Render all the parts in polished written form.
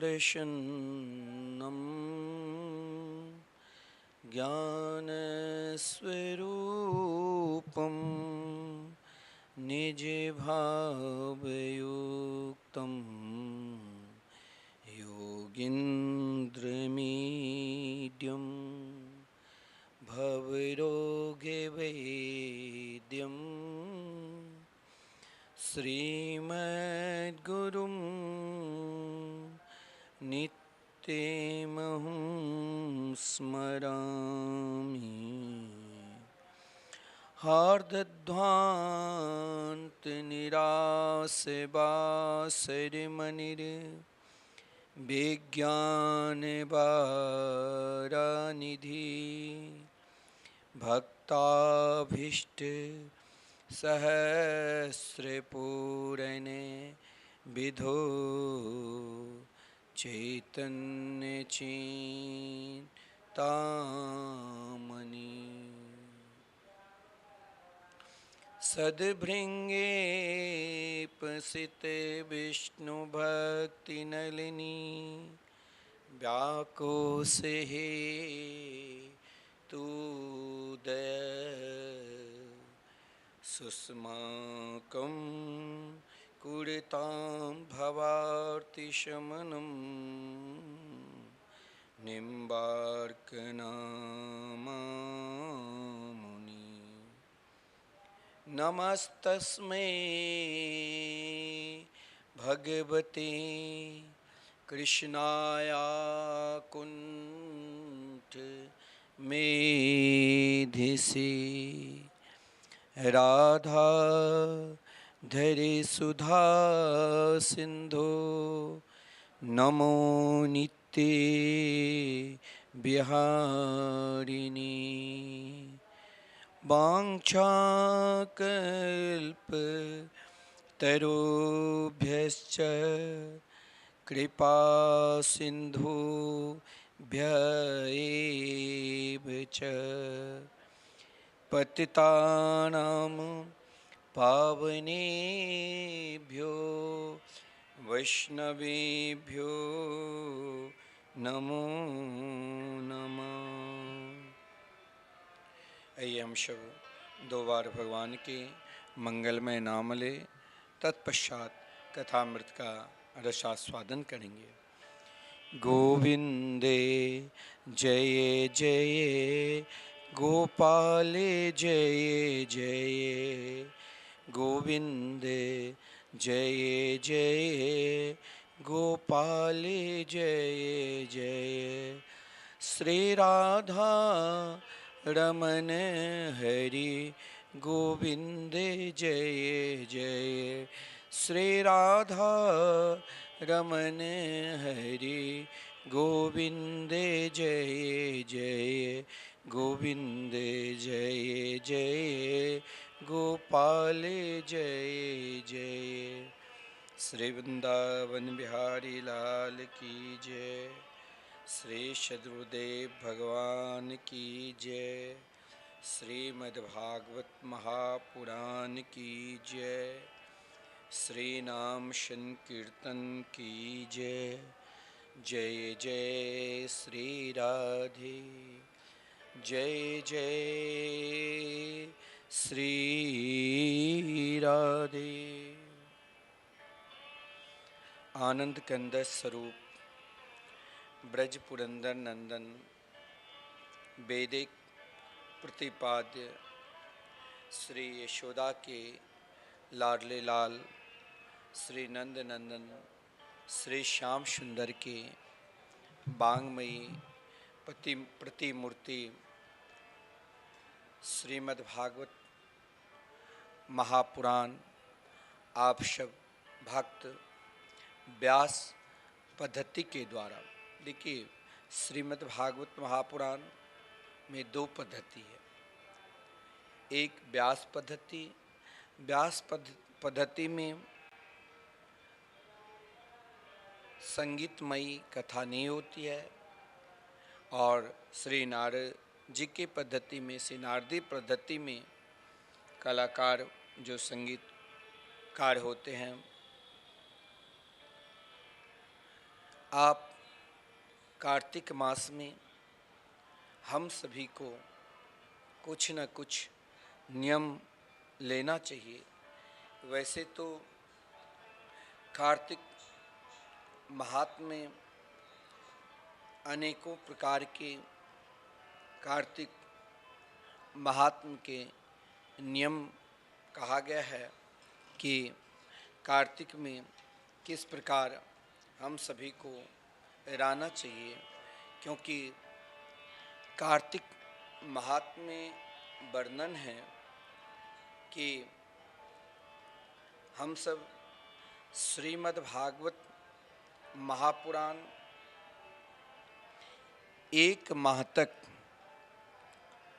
प्रसन्नं ज्ञानस्वरूपं निजभावयुक्तं योगीन्द्रमीड्यं भवरोगवैद्यं श्रीमद्गुरुं नित्यमहं स्मरामि। हार्दध्वान्तनिरासेवासरिमनिर्विज्ञानवारानिधि भक्ताभीष्ट सहस्रपूरणे विधो चैतन्यचिन्तामणि सद्भृङ्गे पसिते विष्णुभक्तिनलिनी व्याकोसे तूदय सुस्माकं कुरुतां भवार्तिशमनं निम्बार्कनामामुनि नमस्तस्मै भगवते कृष्णाय कुण्ठ मेधिसे राधा धरे सुधा सिंधु नमो नित्ये बिहारिणी वाञ्छाकल्पतरुभ्यश्च कृपा सिन्धुभ्य एव च पतितानां पावनेभ्यो वैष्णवेभ्यो नमो नमः। आइए हम सब दो बार भगवान के मंगलमय नाम ले, तत्पश्चात कथामृत का रसास्वादन करेंगे। गोविंदे जय जय गोपाले जय जय गोविंदे जय जय गोपाले जय जय श्री राधा रमन हरि गोविंदे जय जय श्री राधा रमन हरि गोविंदे जय जय गोविंदे जय जय गोपाले जय जय श्री वृंदावन बिहारी लाल की जय श्री सद्गुरुदेव भगवान की जय श्रीमद्भागवत महापुराण की जय श्री नाम संकीर्तन की जय जय जय श्री राधे जय जय श्री राधे। आनंद कंद स्वरूप ब्रज पुरंदर नंदन वैदिक प्रतिपाद्य श्री यशोदा के लाडले लाल श्री नंद नंदन श्री श्याम सुंदर के बांगमयी प्रतिमूर्ति श्रीमद्भागवत महापुराण आप सब भक्त व्यास पद्धति के द्वारा, देखिए श्रीमद्भागवत महापुराण में दो पद्धति है। एक व्यास पद्धति, व्यास पद्धति में संगीतमयी कथा नहीं होती है, और श्री नारद जी की पद्धति में, श्री नारदी पद्धति में कलाकार जो संगीतकार होते हैं आप कार्तिक मास में हम सभी को कुछ न कुछ नियम लेना चाहिए। वैसे तो कार्तिक महात्म्य में अनेकों प्रकार के कार्तिक महात्म्य के नियम कहा गया है कि कार्तिक में किस प्रकार हम सभी को रहना चाहिए, क्योंकि कार्तिक महात्म्य में वर्णन है कि हम सब श्रीमद् भागवत महापुराण एक माह तक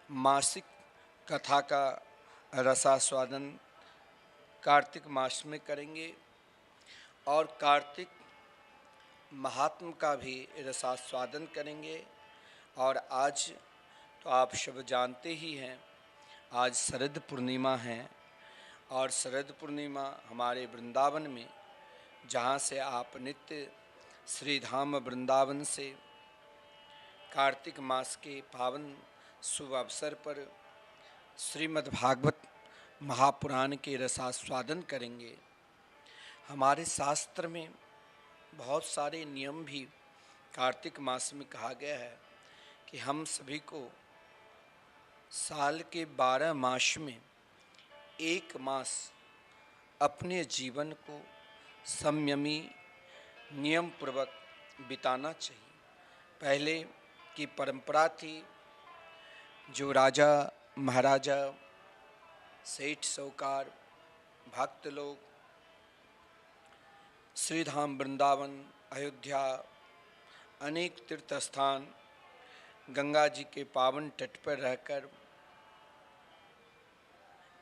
मासिक कथा का रसास्वादन कार्तिक मास में करेंगे और कार्तिक महात्म का भी रसास्वादन करेंगे। और आज तो आप सब जानते ही हैं, आज शरद पूर्णिमा है और शरद पूर्णिमा हमारे वृंदावन में, जहाँ से आप नित्य श्री धाम वृंदावन से कार्तिक मास के पावन शुभ अवसर पर श्रीमद् भागवत महापुराण के रसास्वादन करेंगे। हमारे शास्त्र में बहुत सारे नियम भी कार्तिक मास में कहा गया है कि हम सभी को साल के 12 मास में एक मास अपने जीवन को संयमी नियम पूर्वक बिताना चाहिए। पहले की परंपरा थी, जो राजा महाराजा, सेठ साहूकार, भक्त लोग श्रीधाम वृंदावन, अयोध्या, अनेक तीर्थ स्थान, गंगा जी के पावन तट पर रहकर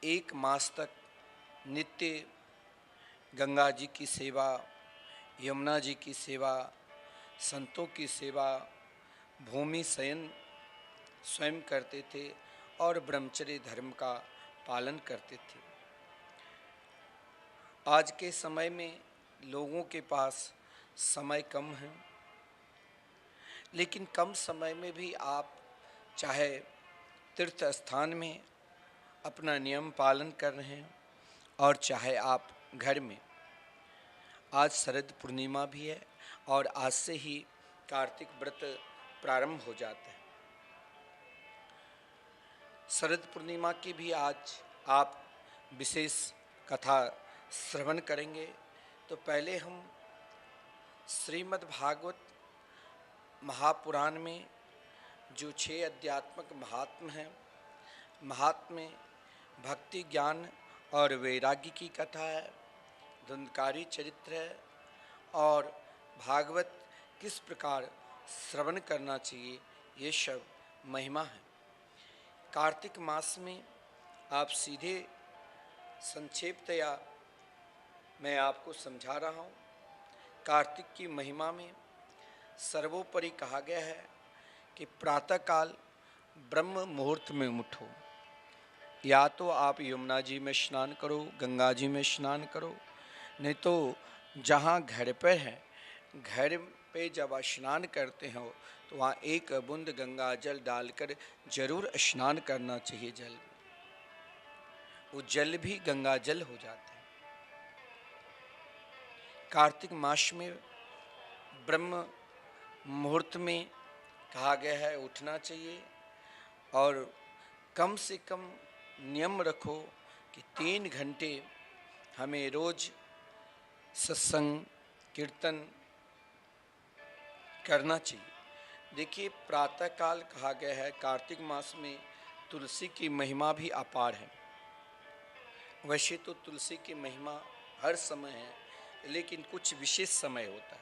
एक मास तक नित्य गंगा जी की सेवा, यमुना जी की सेवा, संतों की सेवा, भूमि शयन स्वयं करते थे और ब्रह्मचर्य धर्म का पालन करते थे। आज के समय में लोगों के पास समय कम है, लेकिन कम समय में भी आप चाहे तीर्थ स्थान में अपना नियम पालन कर रहे हैं और चाहे आप घर में। आज शरद पूर्णिमा भी है और आज से ही कार्तिक व्रत प्रारंभ हो जाता है। शरद पूर्णिमा की भी आज आप विशेष कथा श्रवण करेंगे। तो पहले हम श्रीमद् भागवत महापुराण में जो 6 अध्यात्मक महात्म हैं, महात्म में भक्ति, ज्ञान और वैराग्य की कथा है, धुंधकारी चरित्र है और भागवत किस प्रकार श्रवण करना चाहिए, ये सब महिमा है। कार्तिक मास में आप सीधे संक्षेपतया मैं आपको समझा रहा हूँ। कार्तिक की महिमा में सर्वोपरि कहा गया है कि प्रातःकाल ब्रह्म मुहूर्त में उठो, या तो आप यमुना जी में स्नान करो, गंगा जी में स्नान करो, नहीं तो जहाँ घर पर है, घर पे जब स्नान करते हो तो वहाँ एक बूंद गंगा जल डालकर जरूर स्नान करना चाहिए। जल, वो जल भी गंगा जल हो जाता है। कार्तिक मास में ब्रह्म मुहूर्त में कहा गया है उठना चाहिए और कम से कम नियम रखो कि 3 घंटे हमें रोज सत्संग कीर्तन करना चाहिए। देखिए, प्रातःकाल कहा गया है। कार्तिक मास में तुलसी की महिमा भी अपार है। वैसे तो तुलसी की महिमा हर समय है, लेकिन कुछ विशेष समय होता है,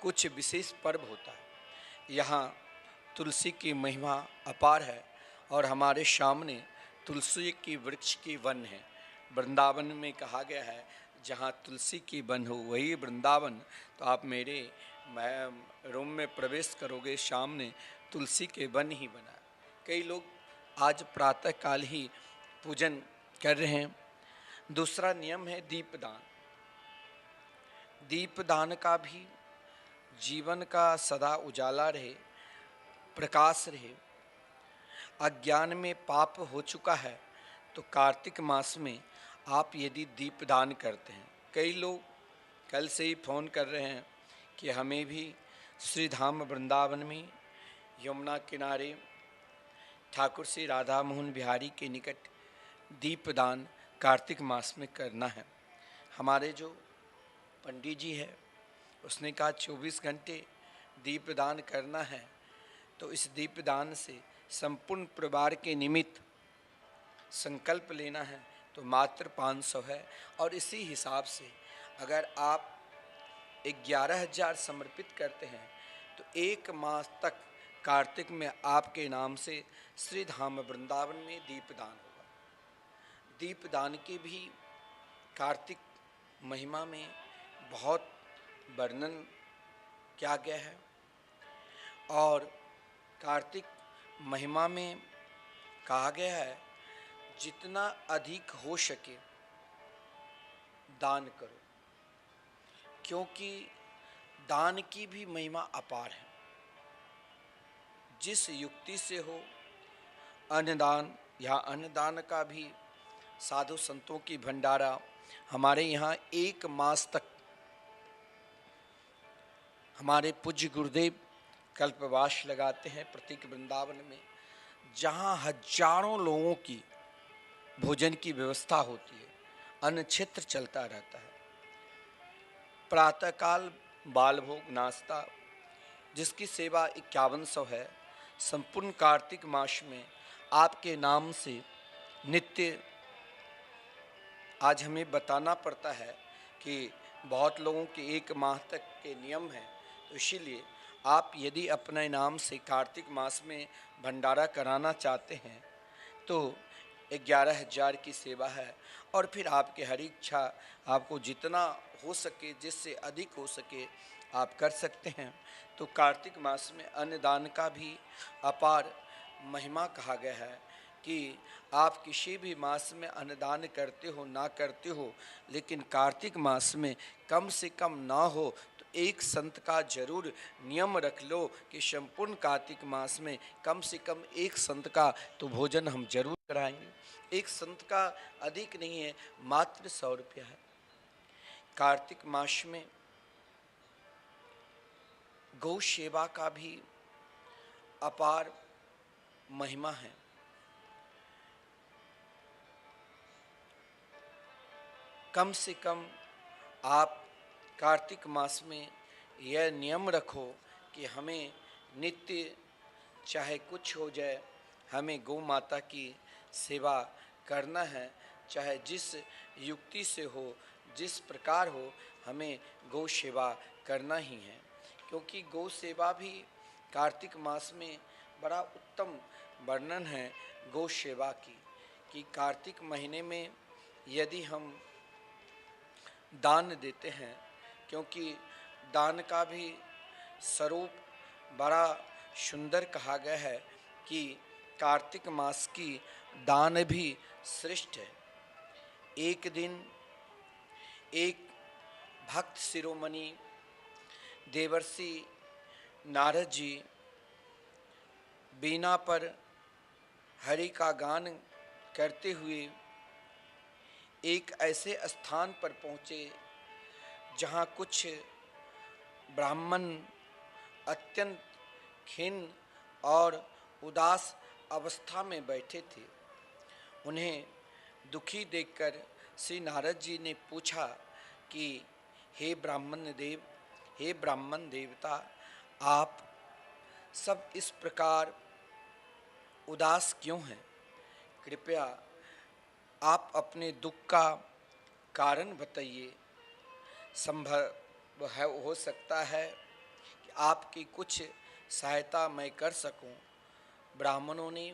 कुछ विशेष पर्व होता है। यहाँ तुलसी की महिमा अपार है और हमारे सामने तुलसी की वृक्ष की वन है। वृंदावन में कहा गया है, जहाँ तुलसी की वन हो वही वृंदावन। तो आप मेरे रूम में प्रवेश करोगे, सामने तुलसी के वन ही बना। कई लोग आज प्रातःकाल ही पूजन कर रहे हैं। दूसरा नियम है दीपदान। दीपदान का भी जीवन का सदा उजाला रहे, प्रकाश रहे। अज्ञान में पाप हो चुका है तो कार्तिक मास में आप यदि दीपदान करते हैं, कई लोग कल से ही फ़ोन कर रहे हैं कि हमें भी श्री धाम वृंदावन में यमुना किनारे ठाकुर श्री राधा मोहन बिहारी के निकट दीपदान कार्तिक मास में करना है। हमारे जो पंडित जी है उसने कहा 24 घंटे दीपदान करना है, तो इस दीपदान से संपूर्ण परिवार के निमित्त संकल्प लेना है तो मात्र 500 है। और इसी हिसाब से अगर आप 11,000 समर्पित करते हैं तो एक मास तक कार्तिक में आपके नाम से श्री धाम वृंदावन में दीपदान होगा। दीपदान की भी कार्तिक महिमा में बहुत वर्णन किया गया है और कार्तिक महिमा में कहा गया है जितना अधिक हो सके दान करो, क्योंकि दान की भी महिमा अपार है। जिस युक्ति से हो अन्नदान, या अन्नदान का भी साधु संतों की भंडारा हमारे यहाँ एक मास तक हमारे पूज्य गुरुदेव कल्पवास लगाते हैं प्रतीक वृंदावन में, जहाँ हजारों लोगों की भोजन की व्यवस्था होती है, अन्न क्षेत्र चलता रहता है। प्रातःकाल बाल भोग नाश्ता जिसकी सेवा 5100 है। संपूर्ण कार्तिक मास में आपके नाम से नित्य, आज हमें बताना पड़ता है कि बहुत लोगों के एक माह तक के नियम हैं, तो इसीलिए आप यदि अपने नाम से कार्तिक मास में भंडारा कराना चाहते हैं तो 11,000 की सेवा है। और फिर आपके हर इच्छा, आपको जितना हो सके, जिससे अधिक हो सके आप कर सकते हैं। तो कार्तिक मास में अन्नदान का भी अपार महिमा कहा गया है कि आप किसी भी मास में अन्नदान करते हो ना करते हो, लेकिन कार्तिक मास में कम से कम ना हो तो एक संत का जरूर नियम रख लो कि संपूर्ण कार्तिक मास में कम से कम एक संत का तो भोजन हम जरूर कराएंगे। एक संत का अधिक नहीं है, मात्र 100 रुपया है। कार्तिक मास में गौ सेवा का भी अपार महिमा है। कम से कम आप कार्तिक मास में यह नियम रखो कि हमें नित्य चाहे कुछ हो जाए, हमें गौ माता की सेवा करना है, चाहे जिस युक्ति से हो, जिस प्रकार हो, हमें गौ सेवा करना ही है। क्योंकि गौ सेवा भी कार्तिक मास में बड़ा उत्तम वर्णन है गौ सेवा की, कि कार्तिक महीने में यदि हम दान देते हैं, क्योंकि दान का भी स्वरूप बड़ा सुंदर कहा गया है कि कार्तिक मास की दान भी श्रेष्ठ है। एक दिन एक भक्त शिरोमणि देवर्षि नारद जी बीना पर हरि का गान करते हुए एक ऐसे स्थान पर पहुँचे जहाँ कुछ ब्राह्मण अत्यंत खिन्न और उदास अवस्था में बैठे थे। उन्हें दुखी देखकर श्री नारद जी ने पूछा कि हे ब्राह्मण देव, हे ब्राह्मण देवता, आप सब इस प्रकार उदास क्यों हैं? कृपया आप अपने दुख का कारण बताइए। संभव है, हो सकता है कि आपकी कुछ सहायता मैं कर सकूं। ब्राह्मणों ने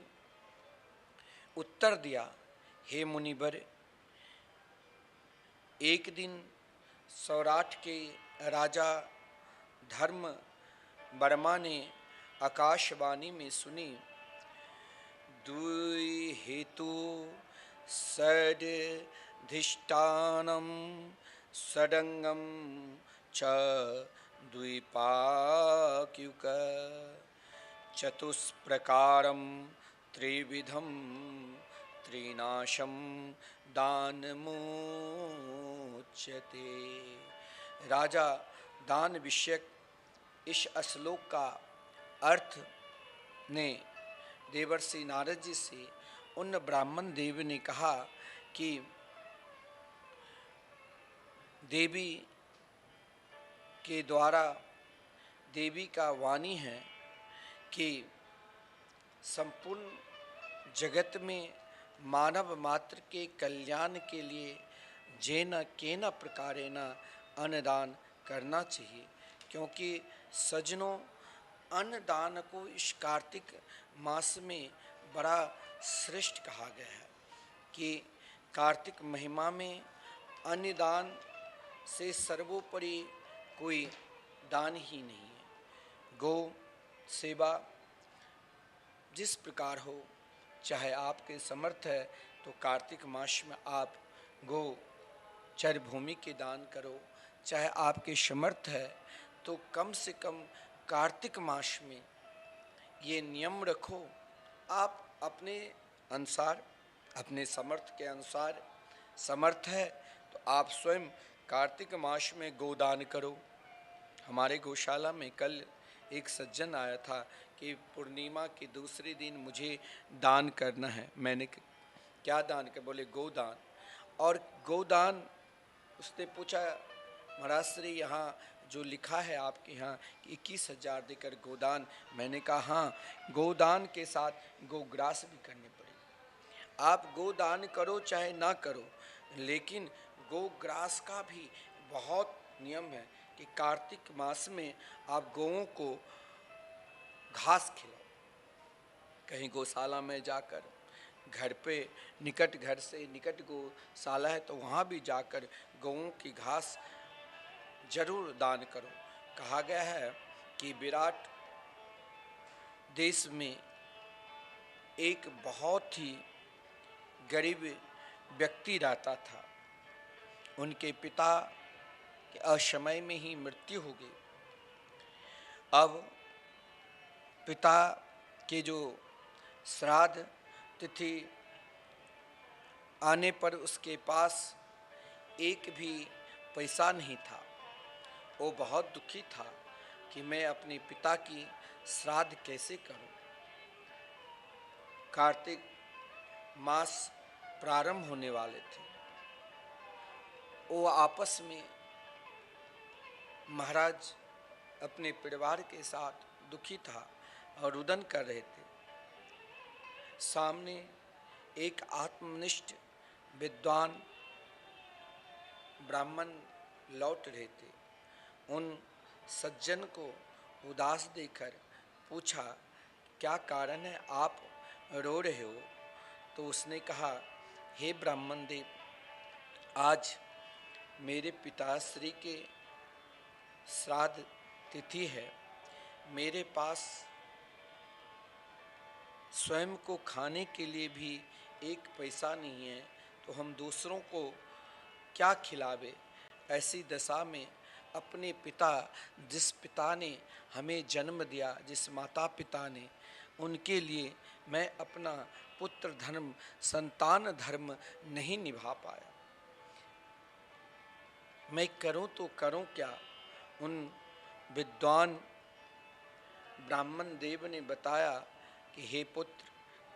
उत्तर दिया, हे मुनिवर, एक दिन सौराठ के राजा धर्म वर्मा ने आकाशवाणी में सुनी, दुई हेतु सदिष्टानम सडंगम च द्विपाक्युक चतुष्प्रकारं त्रिविधं त्रिनाशं दानमुच्यते। राजा दान विषयक इस श्लोक का अर्थ ने देवर्षि नारद जी से उन ब्राह्मण देव ने कहा कि देवी के द्वारा देवी का वाणी है कि संपूर्ण जगत में मानव मात्र के कल्याण के लिए जेन केन प्रकारेण अन्नदान करना चाहिए, क्योंकि सज्जनों अन्नदान को इस कार्तिक मास में बड़ा श्रेष्ठ कहा गया है कि कार्तिक महिमा में अन्नदान से सर्वोपरि कोई दान ही नहीं है। गौ सेवा जिस प्रकार हो, चाहे आपके समर्थ है तो कार्तिक मास में आप गौ चर भूमि के दान करो, चाहे आपके समर्थ है तो कम से कम कार्तिक मास में ये नियम रखो, आप अपने अनुसार अपने समर्थ के अनुसार समर्थ है तो आप स्वयं कार्तिक मास में गोदान करो। हमारे गौशाला में कल एक सज्जन आया था कि पूर्णिमा के दूसरे दिन मुझे दान करना है। मैंने क्या दान कर, बोले गोदान। और गोदान उसने पूछा, महाराज श्री यहाँ जो लिखा है आपके यहाँ 21,000 देकर गोदान। मैंने कहा हाँ, गोदान के साथ गोग्रास भी करने पड़ेगी। आप गोदान करो चाहे ना करो, लेकिन गोग्रास का भी बहुत नियम है कि कार्तिक मास में आप गौओं को घास खिलाओ। कहीं गौशाला में जाकर, घर पे निकट, घर से निकट गौशाला है तो वहाँ भी जाकर गौओं की घास जरूर दान करो। कहा गया है कि विराट देश में एक बहुत ही गरीब व्यक्ति रहता था। उनके पिता के असमय में ही मृत्यु हो गई। अब पिता के जो श्राद्ध तिथि आने पर उसके पास एक भी पैसा नहीं था। वो बहुत दुखी था कि मैं अपने पिता की श्राद्ध कैसे करूं। कार्तिक मास प्रारंभ होने वाले थे। वो आपस में महाराज अपने परिवार के साथ दुखी था और रुदन कर रहे थे। सामने एक आत्मनिष्ठ विद्वान ब्राह्मण लौट रहे थे। उन सज्जन को उदास देखकर पूछा, क्या कारण है, आप रो रहे हो? तो उसने कहा, हे ब्राह्मण देव, आज मेरे पिताश्री के श्राद्ध तिथि है। मेरे पास स्वयं को खाने के लिए भी एक पैसा नहीं है, तो हम दूसरों को क्या खिलावे। ऐसी दशा में अपने पिता, जिस पिता ने हमें जन्म दिया, जिस माता पिता ने, उनके लिए मैं अपना पुत्र धर्म, संतान धर्म नहीं निभा पाया। मैं करूं तो करूं क्या? उन विद्वान ब्राह्मण देव ने बताया कि हे पुत्र,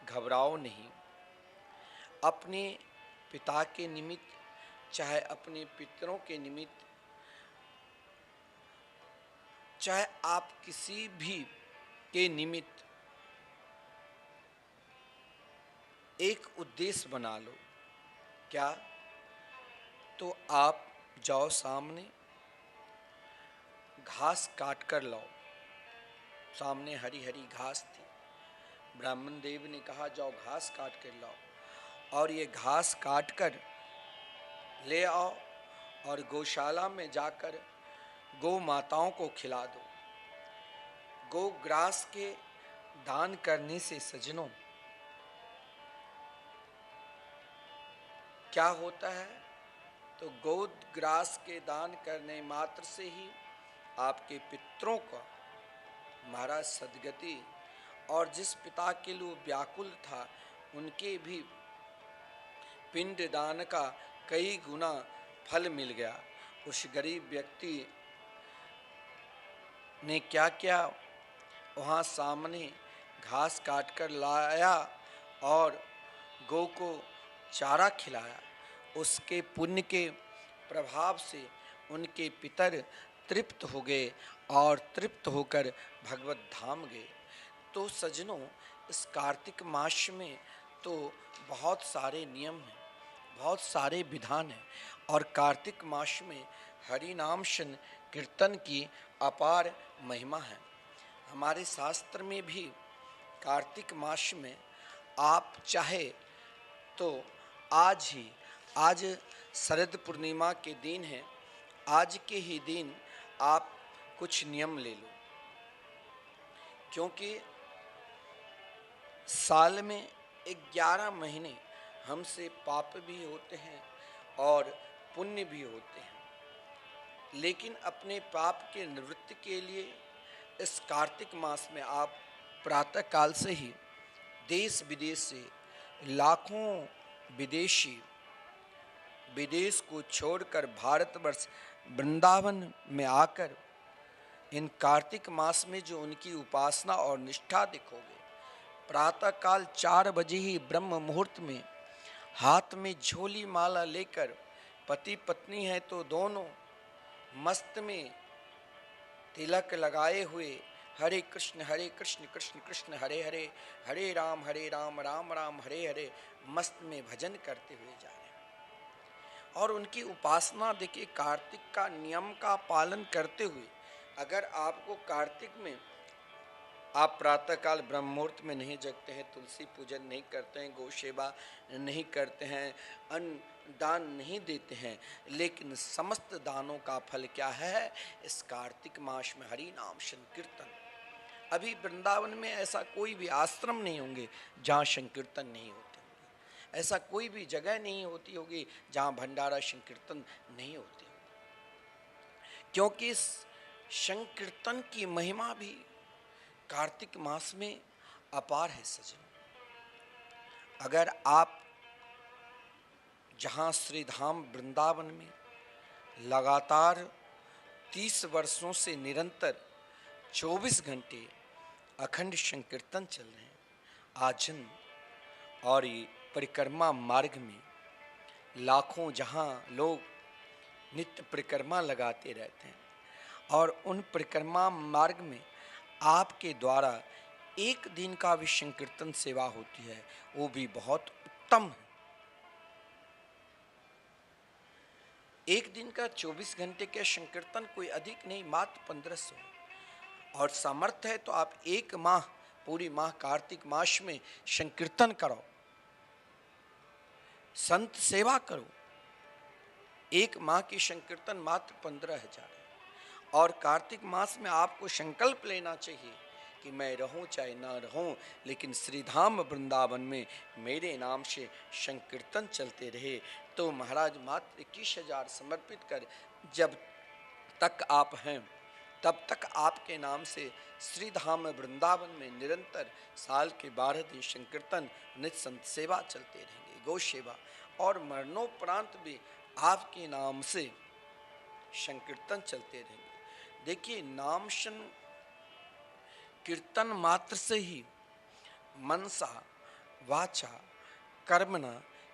घबराओ नहीं। अपने पिता के निमित्त, चाहे अपने पितरों के निमित्त, चाहे आप किसी भी के निमित्त एक उद्देश्य बना लो। क्या? तो आप जाओ, सामने घास काट कर लाओ। सामने हरी हरी घास थी। ब्राह्मण देव ने कहा, जाओ घास काट कर लाओ। और ये घास काट कर ले आओ और गौशाला में जाकर गौ माताओं को खिला दो। गौ ग्रास के दान करने से सज्जनों क्या होता है? तो गौ ग्रास के दान करने मात्र से ही आपके पितरों का महाराज सदगति, और जिस पिता के लिए व्याकुल था उनके भी पिंड दान का कई गुना फल मिल गया। उस गरीब व्यक्ति ने क्या किया, वहाँ सामने घास काट कर लाया और गौ को चारा खिलाया। उसके पुण्य के प्रभाव से उनके पितर तृप्त हो गए और तृप्त होकर भगवत धाम गए। तो सज्जनों, इस कार्तिक मास में तो बहुत सारे नियम हैं, बहुत सारे विधान हैं, और कार्तिक मास में हरि नाम कीर्तन की अपार महिमा है। हमारे शास्त्र में भी कार्तिक मास में आप चाहे तो आज शरद पूर्णिमा के दिन है, आज के ही दिन आप कुछ नियम ले लो, क्योंकि साल में 11 महीने हमसे पाप भी होते हैं और पुण्य भी होते हैं, लेकिन अपने पाप के निवृत्ति के लिए इस कार्तिक मास में आप प्रातः काल से ही देश विदेश से लाखों विदेशी विदेश को छोड़कर भारतवर्ष वृंदावन में आकर इन कार्तिक मास में जो उनकी उपासना और निष्ठा देखोगे, प्रातःकाल 4 बजे ही ब्रह्म मुहूर्त में हाथ में झोली माला लेकर पति पत्नी है तो दोनों मस्त में तिलक लगाए हुए हरे कृष्ण कृष्ण कृष्ण हरे हरे, हरे राम राम राम हरे हरे मस्त में भजन करते हुए जा रहे हैं। और उनकी उपासना देखिए, कार्तिक का नियम का पालन करते हुए अगर आपको कार्तिक में आप प्रातःकाल ब्रह्म मुहूर्त में नहीं जगते हैं, तुलसी पूजन नहीं करते हैं, गौ सेवा नहीं करते हैं, अन्न दान नहीं देते हैं, लेकिन समस्त दानों का फल क्या है, इस कार्तिक मास में हरि नाम संकीर्तन। अभी वृंदावन में ऐसा कोई भी आश्रम नहीं होंगे जहाँ संकीर्तन नहीं होते होंगे, ऐसा कोई भी जगह नहीं होती होगी जहाँ भंडारा संकीर्तन नहीं होते होंगे, क्योंकि इस संकीर्तन की महिमा भी कार्तिक मास में अपार है। सज्जनों, अगर आप जहाँ श्री धाम वृंदावन में लगातार 30 वर्षों से निरंतर 24 घंटे अखंड संकीर्तन चल रहे हैं, आजन और ये परिक्रमा मार्ग में लाखों जहाँ लोग नित्य परिक्रमा लगाते रहते हैं, और उन परिक्रमा मार्ग में आपके द्वारा एक दिन का भी संकीर्तन सेवा होती है, वो भी बहुत उत्तम है। एक दिन का 24 घंटे के संकीर्तन कोई अधिक नहीं, मात्र 1500, और सामर्थ्य है तो आप एक माह, पूरी माह कार्तिक मास में संकीर्तन करो, संत सेवा करो। एक माह की संकीर्तन मात्र 15,000 है। और कार्तिक मास में आपको संकल्प लेना चाहिए कि मैं रहूं चाहे ना रहूं, लेकिन श्रीधाम वृंदावन में मेरे नाम से संकीर्तन चलते रहे। तो महाराज मात्र 21,000 समर्पित कर जब तक आप हैं तब तक आपके नाम से श्रीधाम वृंदावन में निरंतर साल के 12 दिन संकीर्तन नित्य संत सेवा चलते रहेंगे, गौ सेवा, और मरणोपरांत भी आपके नाम से संकीर्तन चलते रहेंगे। देखिए, नाम कीर्तन मात्र से ही मनसा वाचा कर्मणा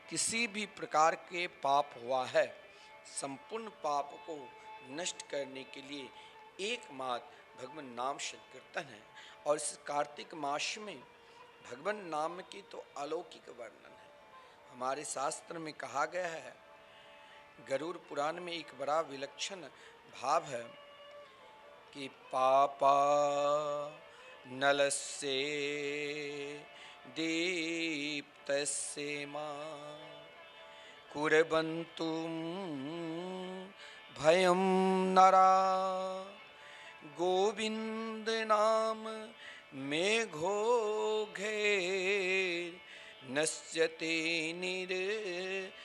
किसी भी प्रकार के पाप हुआ है, संपूर्ण पाप को नष्ट करने के लिए एकमात्र भगवान नाम संकीर्तन है। और इस कार्तिक मास में भगवान नाम की तो अलौकिक वर्णन है। हमारे शास्त्र में कहा गया है, गरुड़ पुराण में एक बड़ा विलक्षण भाव है कि पापा नलस्य दीप्तस्य मां कुर्वन्तु भयं नरा गोविंद नाम मेघो घेर नश्यते निर्बिन्दुभिः।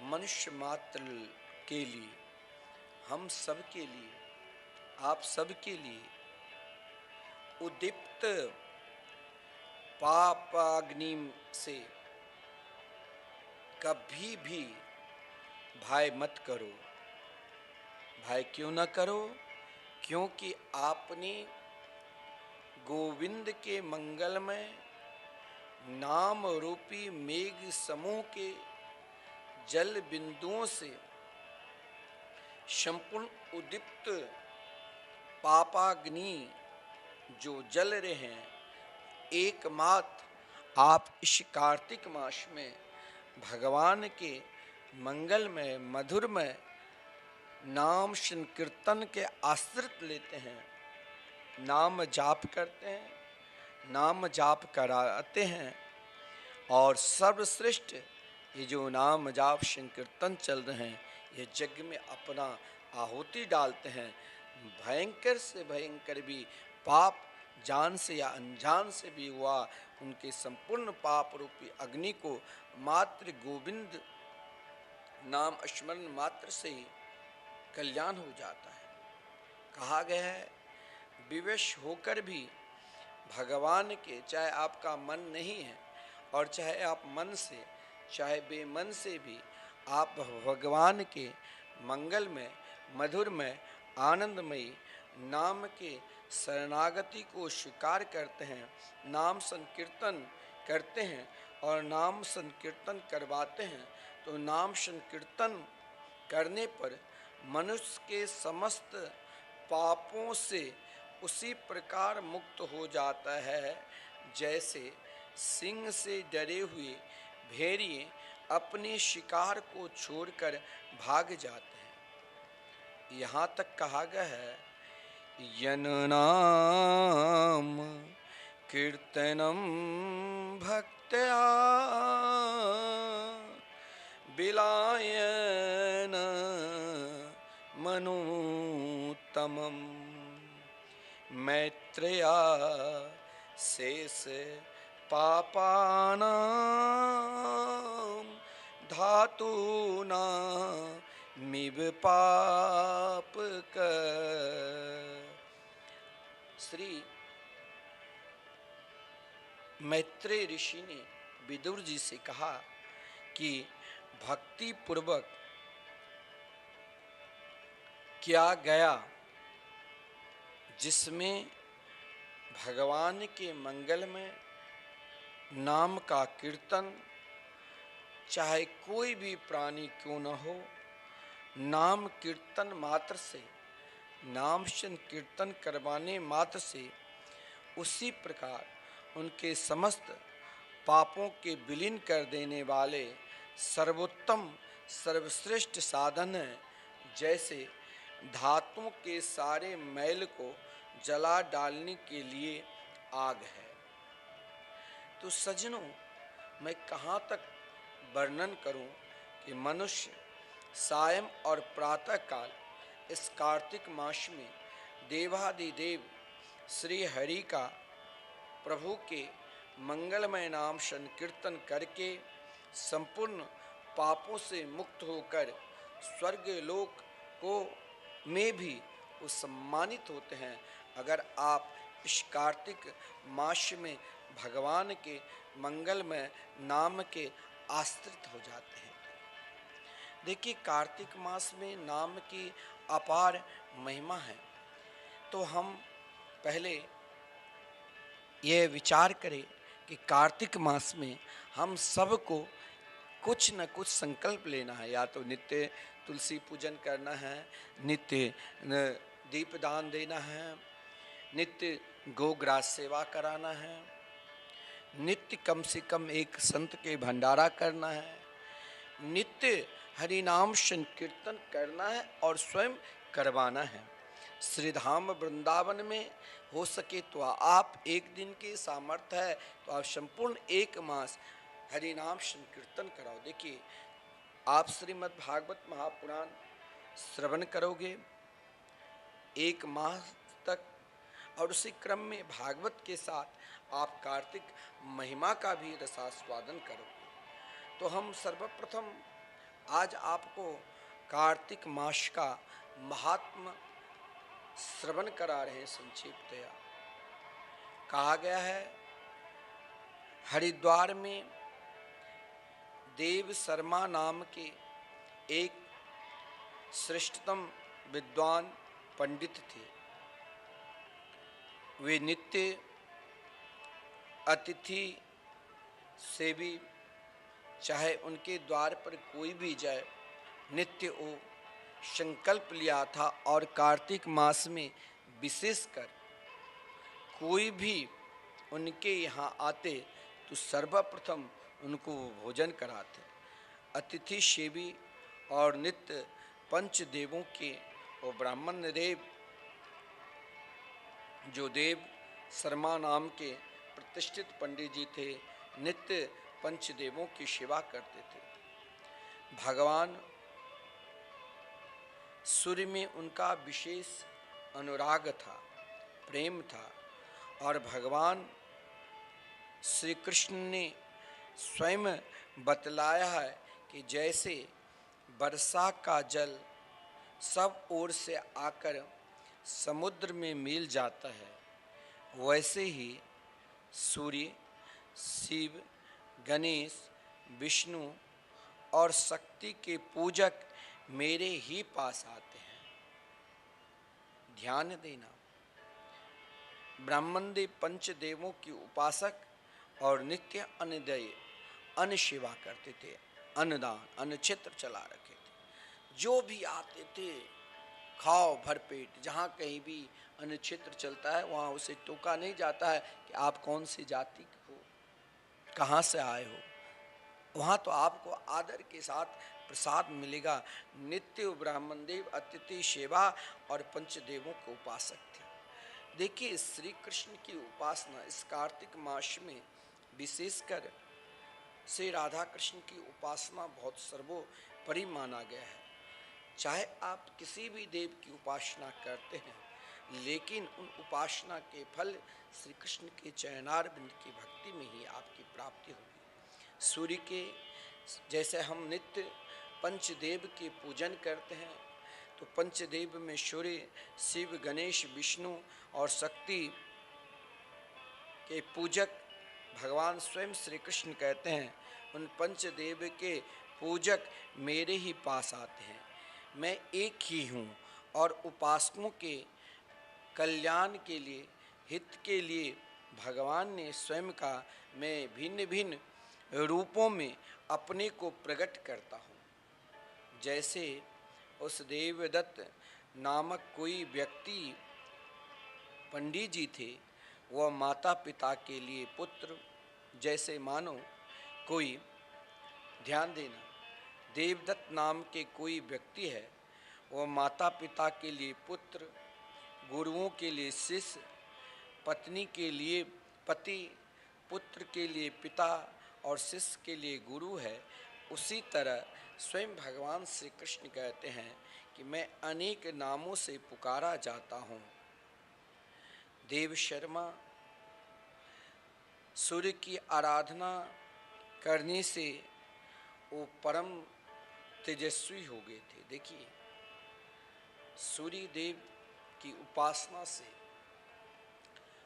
मनुष्य मात्र के लिए, हम सब के लिए, आप सब के लिए उद्दीप्त पापाग्नि से कभी भी भय मत करो। भय क्यों न करो? क्योंकि आपने गोविंद के मंगलमय नाम रूपी मेघ समूह के जल बिंदुओं से संपूर्ण उद्दीप्त पापाग्नि जो जल रहे हैं, एकमात्र आप इस कार्तिक मास में भगवान के मंगलमय मधुरमय नाम संकीर्तन के आश्रित लेते हैं, नाम जाप करते हैं, नाम जाप कराते हैं और सर्वश्रेष्ठ ये जो नाम जाप संकीर्तन चल रहे हैं, ये यज्ञ में अपना आहुति डालते हैं। भयंकर से भयंकर भी पाप जान से या अनजान से भी हुआ, उनके संपूर्ण पाप रूपी अग्नि को मात्र गोविंद नाम स्मरण मात्र से ही कल्याण हो जाता है। कहा गया है विवश होकर भी भगवान के, चाहे आपका मन नहीं है और चाहे आप मन से चाहे बेमन से भी आप भगवान के मंगलमय मधुरमय आनंदमयी नाम के शरणागति को स्वीकार करते हैं, नाम संकीर्तन करते हैं और नाम संकीर्तन करवाते हैं, तो नाम संकीर्तन करने पर मनुष्य के समस्त पापों से उसी प्रकार मुक्त हो जाता है जैसे सिंह से डरे हुए भेड़िए अपने शिकार को छोड़कर भाग जाते हैं। यहाँ तक कहा गया है यन नाम कीर्तनम भक्त्या विलायन मनोत्तमम् मैत्रेया शेष पापानां धातूनां मिव पाप श्री मैत्रेय ऋषि ने विदुर जी से कहा कि भक्ति पूर्वक किया गया जिसमें भगवान के मंगल में नाम का कीर्तन, चाहे कोई भी प्राणी क्यों न हो, नाम कीर्तन मात्र से, नाम कीर्तन करवाने मात्र से उसी प्रकार उनके समस्त पापों के विलीन कर देने वाले सर्वोत्तम सर्वश्रेष्ठ साधन है। जैसे धातुओं के सारे मैल को जला डालने के लिए आग है। तो सज्जनों, मैं कहाँ तक वर्णन करूं कि मनुष्य सायं और प्रातः काल इस कार्तिक मास में देवादिदेव श्री हरि का, प्रभु के मंगलमय नाम संकीर्तन करके संपूर्ण पापों से मुक्त होकर स्वर्ग लोक को में भी वो सम्मानित होते हैं, अगर आप इस कार्तिक मास में भगवान के मंगलमय नाम के आश्रित हो जाते हैं। देखिए, कार्तिक मास में नाम की अपार महिमा है। तो हम पहले ये विचार करें कि कार्तिक मास में हम सबको कुछ न कुछ संकल्प लेना है। या तो नित्य तुलसी पूजन करना है, नित्य दीपदान देना है, नित्य गोग्रास सेवा कराना है, नित्य कम से कम एक संत के भंडारा करना है, नित्य हरि नाम संकीर्तन करना है और स्वयं करवाना है। श्रीधाम वृंदावन में हो सके तो आप एक दिन के सामर्थ्य है तो आप संपूर्ण एक मास हरि नाम संकीर्तन कराओ। देखिए, आप श्रीमद् भागवत महापुराण श्रवण करोगे एक मास तक, और उसी क्रम में भागवत के साथ आप कार्तिक महिमा का भी रसास्वादन करोगे। तो हम सर्वप्रथम आज आपको कार्तिक मास का महात्म श्रवण करा रहे हैं संक्षिप्तया। कहा गया है हरिद्वार में देव शर्मा नाम के एक श्रेष्ठतम विद्वान पंडित थे। वे नित्य अतिथि से भी, चाहे उनके द्वार पर कोई भी जाए, नित्य वो संकल्प लिया था और कार्तिक मास में विशेषकर कोई भी उनके यहाँ आते तो सर्वप्रथम उनको भोजन कराते। अतिथि सेवी और नित्य पंचदेवों के और ब्राह्मण देव, जो देव शर्मा नाम के प्रतिष्ठित पंडित जी थे, नित्य पंचदेवों की सेवा करते थे। भगवान सूर्य में उनका विशेष अनुराग था, प्रेम था। और भगवान श्री कृष्ण ने स्वयं बतलाया है कि जैसे वर्षा का जल सब ओर से आकर समुद्र में मिल जाता है, वैसे ही सूर्य, शिव, गणेश, विष्णु और शक्ति के पूजक मेरे ही पास आते हैं। ध्यान देना, ब्राह्मणदेव पंचदेवों की उपासक और नित्य अन्नदेय अन्न सेवा करते थे, अन्नदान अन्न क्षेत्र चला रखे थे। जो भी आते थे खाओ भरपेट। जहाँ कहीं भी अन्न क्षेत्र चलता है वहाँ उसे टोका नहीं जाता है कि आप कौन सी जाति हो, कहाँ से आए हो। वहाँ तो आपको आदर के साथ प्रसाद मिलेगा। नित्य ब्राह्मण देव अतिथि सेवा और पंचदेवों के उपासक थे। देखिए, श्री कृष्ण की उपासना इस कार्तिक मास में विशेषकर श्री राधा कृष्ण की उपासना बहुत सर्वोपरि माना गया है। चाहे आप किसी भी देव की उपासना करते हैं, लेकिन उन उपासना के फल श्री कृष्ण के चरणारविंद की भक्ति में ही आपकी प्राप्ति होगी। सूर्य के जैसे हम नित्य पंचदेव के पूजन करते हैं, तो पंचदेव में सूर्य, शिव, गणेश, विष्णु और शक्ति के पूजक भगवान स्वयं श्री कृष्ण कहते हैं, उन पंचदेव के पूजक मेरे ही पास आते हैं। मैं एक ही हूँ और उपासकों के कल्याण के लिए, हित के लिए भगवान ने स्वयं का मैं भिन्न भिन्न रूपों में अपने को प्रकट करता हूँ। जैसे उस देवदत्त नामक कोई व्यक्ति पंडित जी थे, वह माता पिता के लिए पुत्र, जैसे मानो कोई, ध्यान देना, देवदत्त नाम के कोई व्यक्ति है, वह माता पिता के लिए पुत्र, गुरुओं के लिए शिष्य, पत्नी के लिए पति, पुत्र के लिए पिता और शिष्य के लिए गुरु है। उसी तरह स्वयं भगवान श्री कृष्ण कहते हैं कि मैं अनेक नामों से पुकारा जाता हूँ। देव शर्मा सूर्य की आराधना करने से वो परम तेजस्वी हो गए थे। देखिए, सूर्य देव की उपासना से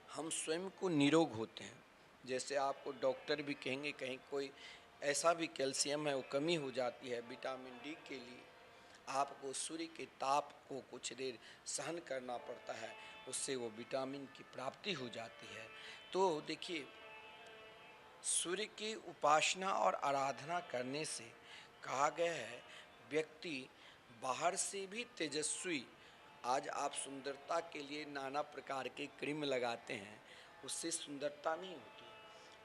हम स्वयं को निरोग होते हैं। जैसे आपको डॉक्टर भी कहेंगे कहीं कोई ऐसा भी कैल्शियम है वो कमी हो जाती है, विटामिन डी के लिए आपको सूर्य के ताप को कुछ देर सहन करना पड़ता है, उससे वो विटामिन की प्राप्ति हो जाती है। तो देखिए, सूर्य की उपासना और आराधना करने से कहा गया है व्यक्ति बाहर से भी तेजस्वी। आज आप सुंदरता के लिए नाना प्रकार के क्रीम लगाते हैं, उससे सुंदरता नहीं होती।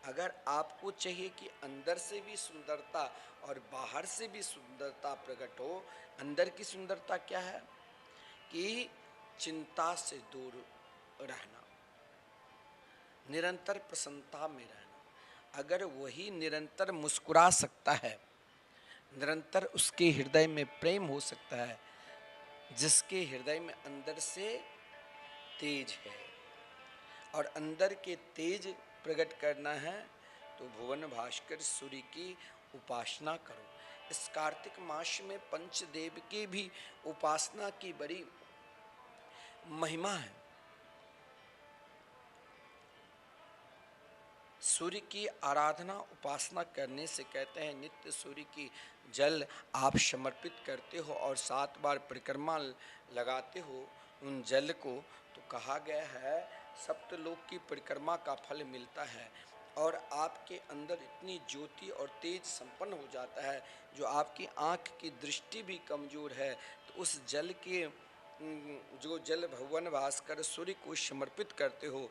अगर आपको चाहिए कि अंदर से भी सुंदरता और बाहर से भी सुंदरता प्रकट हो, अंदर की सुंदरता क्या है कि चिंता से दूर रहना, निरंतर प्रसन्नता में रहना। अगर वही निरंतर मुस्कुरा सकता है, निरंतर उसके हृदय में प्रेम हो सकता है, जिसके हृदय में अंदर से तेज है, और अंदर के तेज प्रकट करना है तो भुवन भास्कर सूर्य की उपासना करो। इस कार्तिक मास में पंचदेव की भी उपासना की बड़ी महिमा है। सूर्य की आराधना उपासना करने से, कहते हैं, नित्य सूर्य की जल आप समर्पित करते हो और 7 बार परिक्रमा लगाते हो उन जल को, तो कहा गया है सप्तलोक की परिक्रमा का फल मिलता है और आपके अंदर इतनी ज्योति और तेज संपन्न हो जाता है, जो आपकी आँख की दृष्टि भी कमजोर है तो उस जल के जो जल भगवान भास्कर सूर्य को समर्पित करते हो,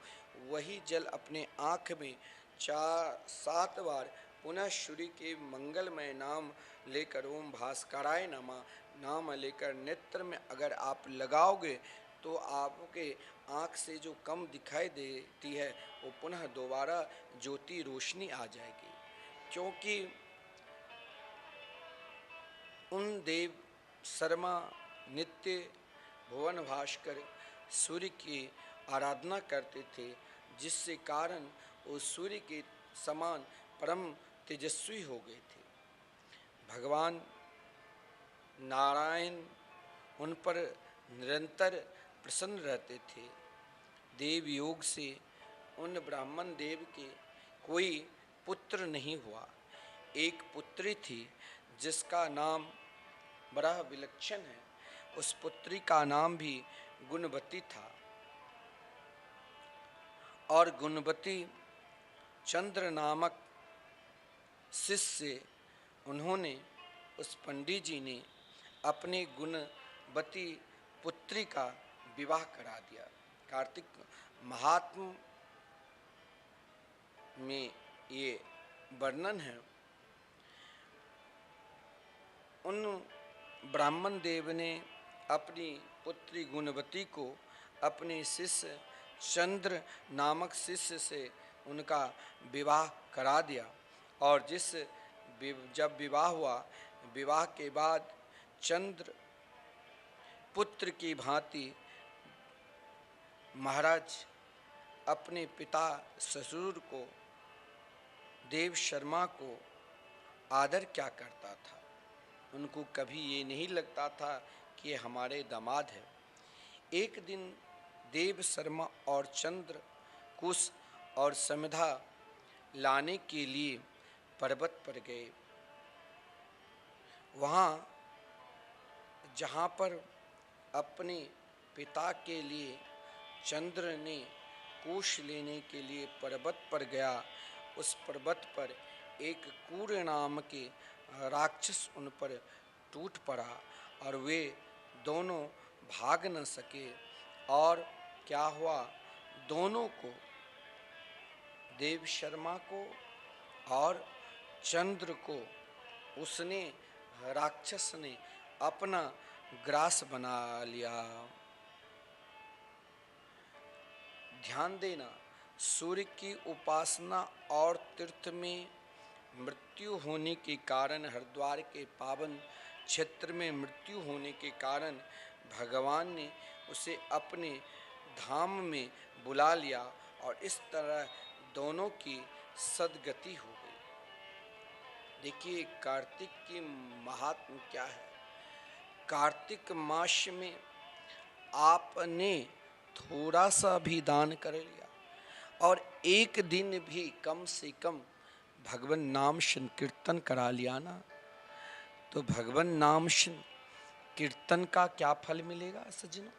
वही जल अपने आँख में 7 बार पुनः सूर्य के मंगलमय नाम लेकर, ओम भास्कराय नमः नाम लेकर नेत्र में अगर आप लगाओगे तो आपके आँख से जो कम दिखाई देती है वो पुनः दोबारा ज्योति रोशनी आ जाएगी। क्योंकि उन देव शर्मा नित्य भुवन भास्कर सूर्य की आराधना करते थे, जिससे कारण वो सूर्य के समान परम तेजस्वी हो गए थे। भगवान नारायण उन पर निरंतर प्रसन्न रहते थे। देव योग से उन ब्राह्मण देव के कोई पुत्र नहीं हुआ। एक पुत्री थी जिसका नाम बड़ा विलक्षण है। उस पुत्री का नाम भी गुणवती था और गुणवती चंद्र नामक शिष्य से उन्होंने, उस पंडित जी ने अपने गुणवती पुत्री का विवाह करा दिया। कार्तिक महात्म में ये वर्णन है। उन ब्राह्मण देव ने अपनी पुत्री गुणवती को अपने शिष्य चंद्र नामक शिष्य से उनका विवाह करा दिया और जब विवाह हुआ, विवाह के बाद चंद्र पुत्र की भांति महाराज अपने पिता ससुर को, देव शर्मा को आदर क्या करता था। उनको कभी ये नहीं लगता था कि ये हमारे दामाद है। एक दिन देव शर्मा और चंद्र कुश और समिधा लाने के लिए पर्वत पर गए। वहाँ जहाँ पर अपने पिता के लिए चंद्र ने कुश लेने के लिए पर्वत पर गया, उस पर्वत पर एक कूर नाम के राक्षस उन पर टूट पड़ा और वे दोनों भाग न सके। और क्या हुआ, दोनों को, देव शर्मा को और चंद्र को, उसने, राक्षस ने अपना ग्रास बना लिया। ध्यान देना, सूर्य की उपासना और तीर्थ में मृत्यु होने के कारण, हरिद्वार के पावन क्षेत्र में मृत्यु होने के कारण भगवान ने उसे अपने धाम में बुला लिया और इस तरह दोनों की सद्गति हो गई। देखिए कार्तिक की महात्म क्या है। कार्तिक मास में आपने थोड़ा सा भी दान कर लिया और एक दिन भी कम से कम भगवान नाम संकीर्तन करा लिया ना, तो भगवान नाम कीर्तन का क्या फल मिलेगा सज्जनों।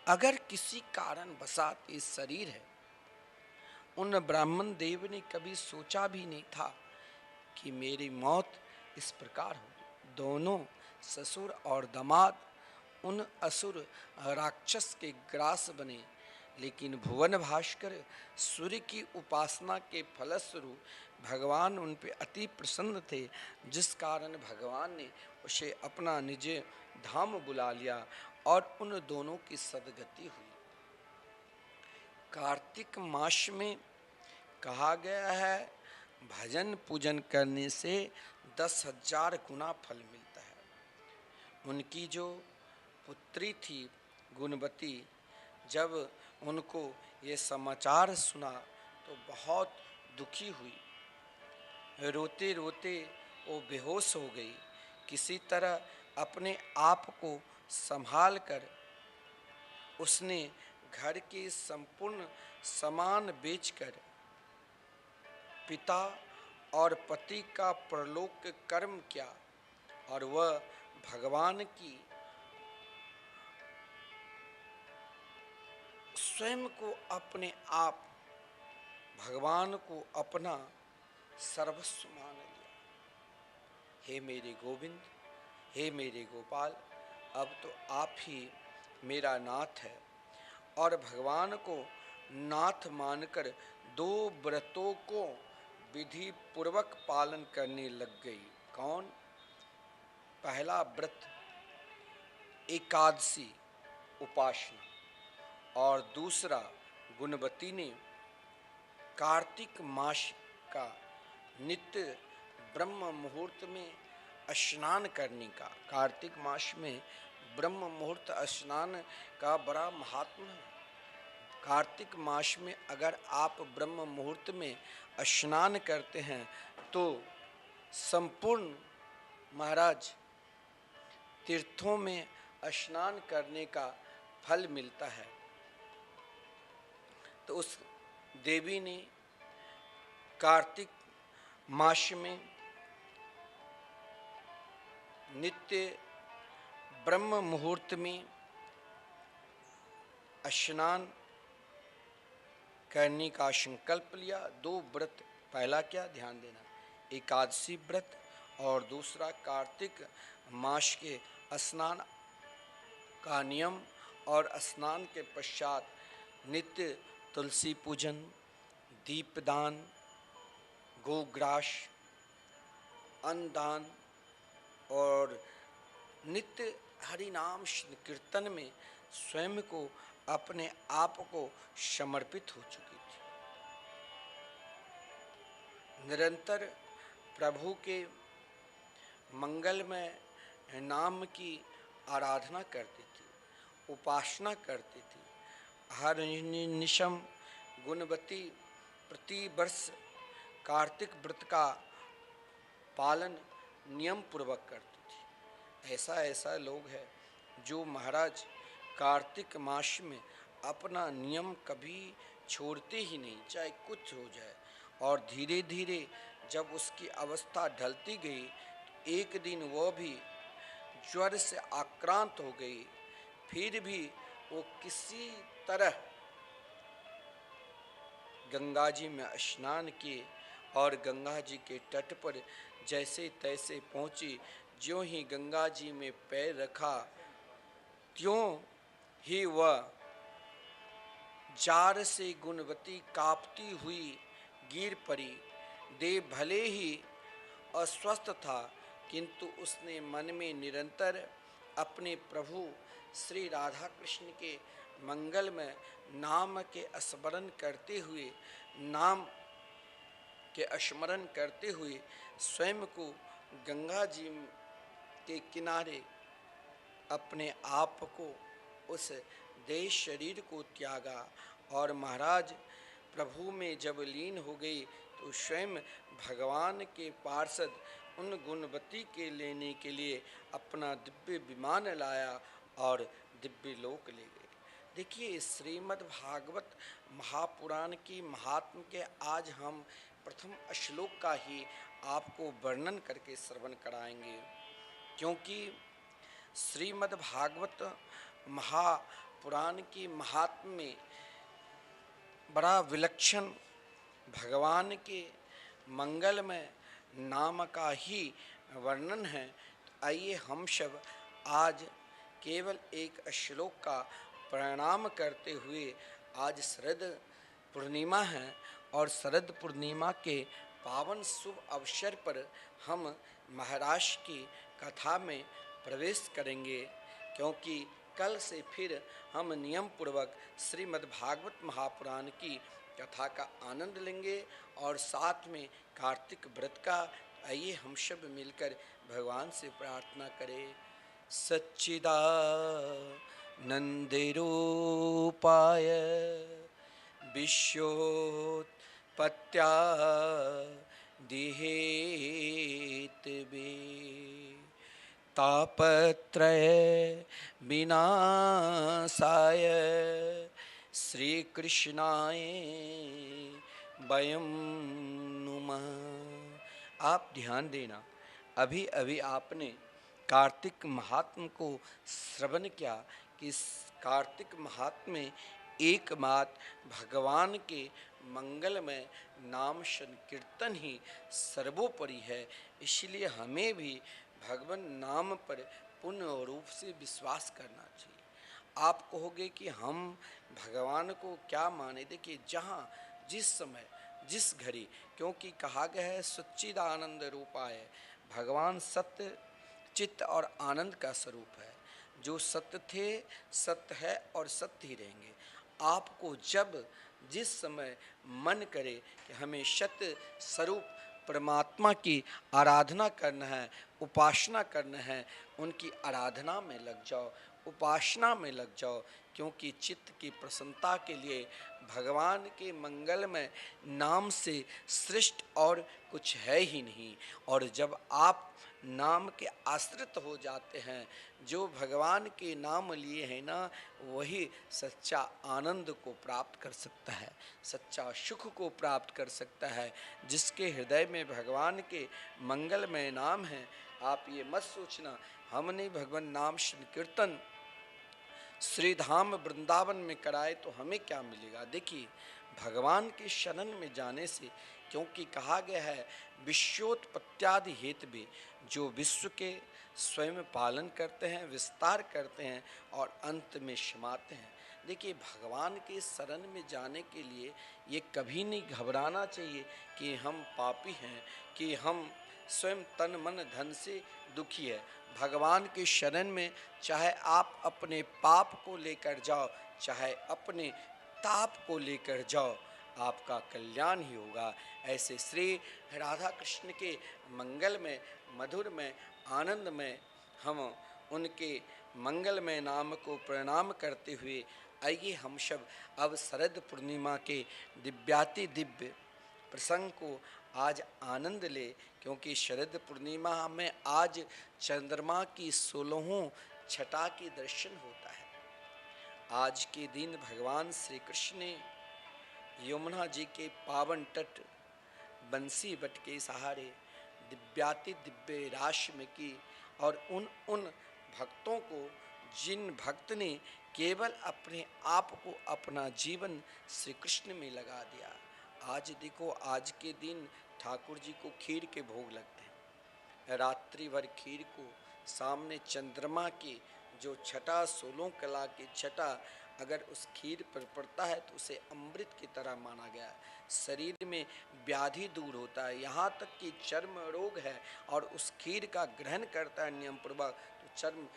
अगर किसी कारण बसात ये शरीर है, उन ब्राह्मण देव ने कभी सोचा भी नहीं था कि मेरी मौत इस प्रकार होगी। दोनों ससुर और दामाद उन असुर राक्षस के ग्रास बने, लेकिन भुवन भास्कर सूर्य की उपासना के फलस्वरूप भगवान उन पे अति प्रसन्न थे, जिस कारण भगवान ने उसे अपना निज धाम बुला लिया और उन दोनों की सद्गति हुई। कार्तिक मास में कहा गया है भजन पूजन करने से 10,000 गुना फल मिलता है। उनकी जो पुत्री थी गुणवती, जब उनको ये समाचार सुना तो बहुत दुखी हुई। रोते रोते वो बेहोश हो गई। किसी तरह अपने आप को संभाल कर उसने घर के संपूर्ण सामान बेचकर पिता और पति का परलोक कर्म किया और वह भगवान की स्वयं को अपने आप भगवान को अपना सर्वस्व मान लिया। हे मेरे गोविंद, हे मेरे गोपाल, अब तो आप ही मेरा नाथ है। और भगवान को नाथ मानकर 2 व्रतों को विधि पूर्वक पालन करने लग गई। कौन? पहला व्रत एकादशी उपासना और दूसरा गुणवती ने कार्तिक मास का नित्य ब्रह्म मुहूर्त में स्नान करने का। कार्तिक मास में ब्रह्म मुहूर्त स्नान का बड़ा महात्म है। कार्तिक मास में अगर आप ब्रह्म मुहूर्त में स्नान करते हैं तो संपूर्ण महाराज तीर्थों में स्नान करने का फल मिलता है। तो उस देवी ने कार्तिक मास में नित्य ब्रह्म मुहूर्त में स्नान करने का संकल्प लिया। 2 व्रत, पहला क्या ध्यान देना, एकादशी व्रत और दूसरा कार्तिक मास के स्नान का नियम। और स्नान के पश्चात नित्य तुलसी पूजन, दीपदान, गोग्रास, अन्नदान और नित्य हरि नाम कीर्तन में स्वयं को अपने आप को समर्पित हो चुकी थी। निरंतर प्रभु के मंगलमय नाम की आराधना करती थी, उपासना करती थी। हर निशम गुणवती प्रति वर्ष कार्तिक व्रत का पालन नियम पूर्वक करती थी। ऐसा लोग हैं जो महाराज कार्तिक मास में अपना नियम कभी छोड़ते ही नहीं, चाहे कुछ हो जाए। और धीरे धीरे जब उसकी अवस्था ढलती गई तो एक दिन वह भी ज्वर से आक्रांत हो गई। फिर भी वो किसी तरह गंगा जी में स्नान किए और गंगा जी के तट पर जैसे तैसे पहुंची। ज्यों ही गंगा जी में पैर रखा त्यों ही वह जार से गुणवती कांपती हुई गिर पड़ी। देह भले ही अस्वस्थ था किंतु उसने मन में निरंतर अपने प्रभु श्री राधा कृष्ण के मंगलमय नाम के स्मरण करते हुए स्वयं को गंगा जी के किनारे अपने आप को, उस देह शरीर को त्यागा। और महाराज प्रभु में जब लीन हो गई तो स्वयं भगवान के पार्षद उन गुणवती के लेने के लिए अपना दिव्य विमान लाया और दिव्य लोक ले गए। देखिए, श्रीमद् भागवत महापुराण की महात्म के आज हम प्रथम श्लोक का ही आपको वर्णन करके श्रवण कराएंगे, क्योंकि श्रीमद् भागवत महापुराण की महात्म में बड़ा विलक्षण भगवान के मंगलमय नाम का ही वर्णन है। तो आइए हम सब आज केवल एक श्लोक का प्रणाम करते हुए, आज शरद पूर्णिमा है और शरद पूर्णिमा के पावन शुभ अवसर पर हम महाराष्ट्र की कथा में प्रवेश करेंगे, क्योंकि कल से फिर हम नियम पूर्वक श्रीमद् भागवत महापुराण की कथा का आनंद लेंगे और साथ में कार्तिक व्रत का। आइए हम सब मिलकर भगवान से प्रार्थना करें। सच्चिदानंद रूपाय विश्वोत्पत्त्या दिहेत तापत्रय विनाशाय श्री कृष्णाय वयं नुमः। आप ध्यान देना, अभी अभी आपने कार्तिक महात्म को श्रवण किया कि इस कार्तिक महात्म में एकमात्र भगवान के मंगलमय नाम संकीर्तन ही सर्वोपरि है। इसलिए हमें भी भगवान नाम पर पूर्ण रूप से विश्वास करना चाहिए। आप कहोगे कि हम भगवान को क्या माने? देखिए, जहाँ जिस समय जिस घड़ी, क्योंकि कहा गया है सच्चिदानंद रूपाय, भगवान सत्य चित्त और आनंद का स्वरूप है। जो सत्य थे, सत्य है और सत्य ही रहेंगे। आपको जब जिस समय मन करे कि हमें सत्य स्वरूप परमात्मा की आराधना करना है, उपासना करना है, उनकी आराधना में लग जाओ, उपासना में लग जाओ, क्योंकि चित्त की प्रसन्नता के लिए भगवान के मंगलमय नाम से श्रेष्ठ और कुछ है ही नहीं। और जब आप नाम के आश्रित हो जाते हैं, जो भगवान के नाम लिए हैं ना, वही सच्चा आनंद को प्राप्त कर सकता है, सच्चा सुख को प्राप्त कर सकता है। जिसके हृदय में भगवान के मंगलमय नाम है, आप ये मत सोचना हमने भगवान नाम संकीर्तन श्री धाम वृंदावन में कराए तो हमें क्या मिलेगा। देखिए, भगवान के शरण में जाने से, क्योंकि कहा गया है विश्वोत्पत्त्यादि हेतु भी, जो विश्व के स्वयं पालन करते हैं, विस्तार करते हैं और अंत में समाते हैं। देखिए, भगवान के शरण में जाने के लिए ये कभी नहीं घबराना चाहिए कि हम पापी हैं, कि हम स्वयं तन मन धन से दुखी है। भगवान के शरण में चाहे आप अपने पाप को लेकर जाओ, चाहे अपने ताप को लेकर जाओ, आपका कल्याण ही होगा। ऐसे श्री राधा कृष्ण के मंगल में, मधुर में, आनंद में हम उनके मंगलमय नाम को प्रणाम करते हुए आइए हम सब अब शरद पूर्णिमा के दिव्याति दिव्य प्रसंग को आज आनंद ले, क्योंकि शरद पूर्णिमा में आज चंद्रमा की 16वीं छटा के दर्शन होता है। आज के दिन भगवान श्री कृष्ण ने यमुना जी के पावन तट बंसी बट के सहारे दिव्याति दिव्य राश में की, और उन भक्तों को, जिन भक्त ने केवल अपने आप को, अपना जीवन श्री कृष्ण में लगा दिया। आज देखो, आज के दिन ठाकुर जी को खीर के भोग लगते हैं। रात्रि भर खीर को सामने चंद्रमा की जो छटा, 16 कला की छटा अगर उस खीर पर पड़ता है तो उसे अमृत की तरह माना गया। शरीर में व्याधि दूर होता है, यहाँ तक कि चर्म रोग है और उस खीर का ग्रहण करता है नियम पूर्वक तो चर्म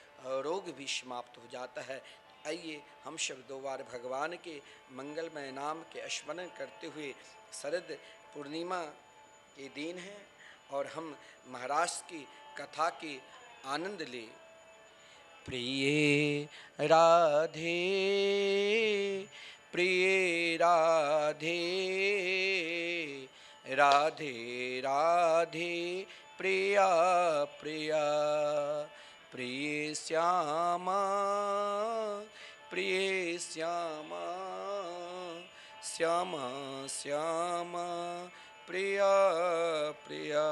रोग भी समाप्त हो जाता है। आइए हम सब दो बार भगवान के मंगलमय नाम के स्मरण करते हुए, शरद पूर्णिमा के दिन है और हम महाराष्ट्र की कथा की आनंद ले। प्रिय राधे, प्रिय राधे, राधे राधे प्रिया प्रिया, प्रिय श्यामा, प्रिय श्यामा, श्यामा श्यामा प्रिया प्रिया।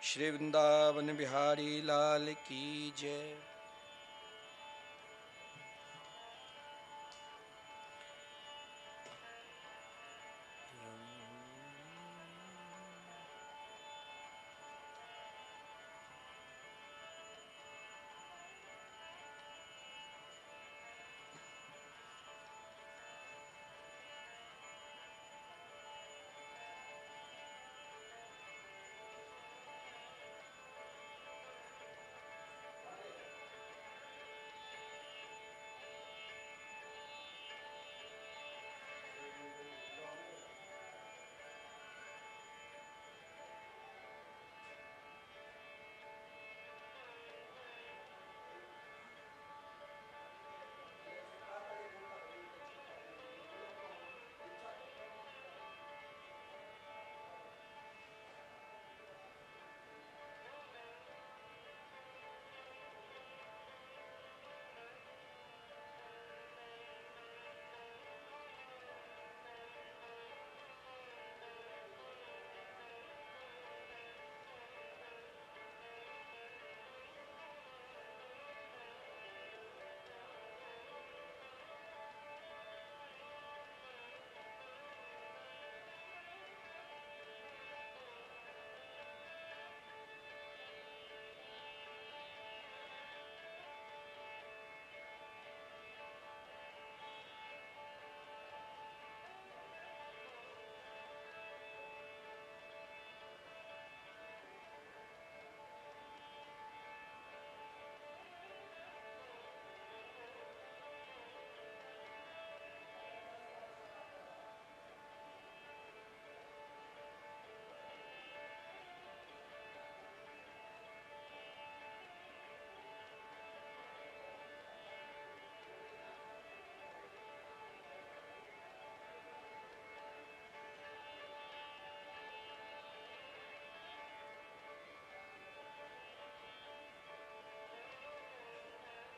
श्री वृंदावन बिहारी लाल की जय।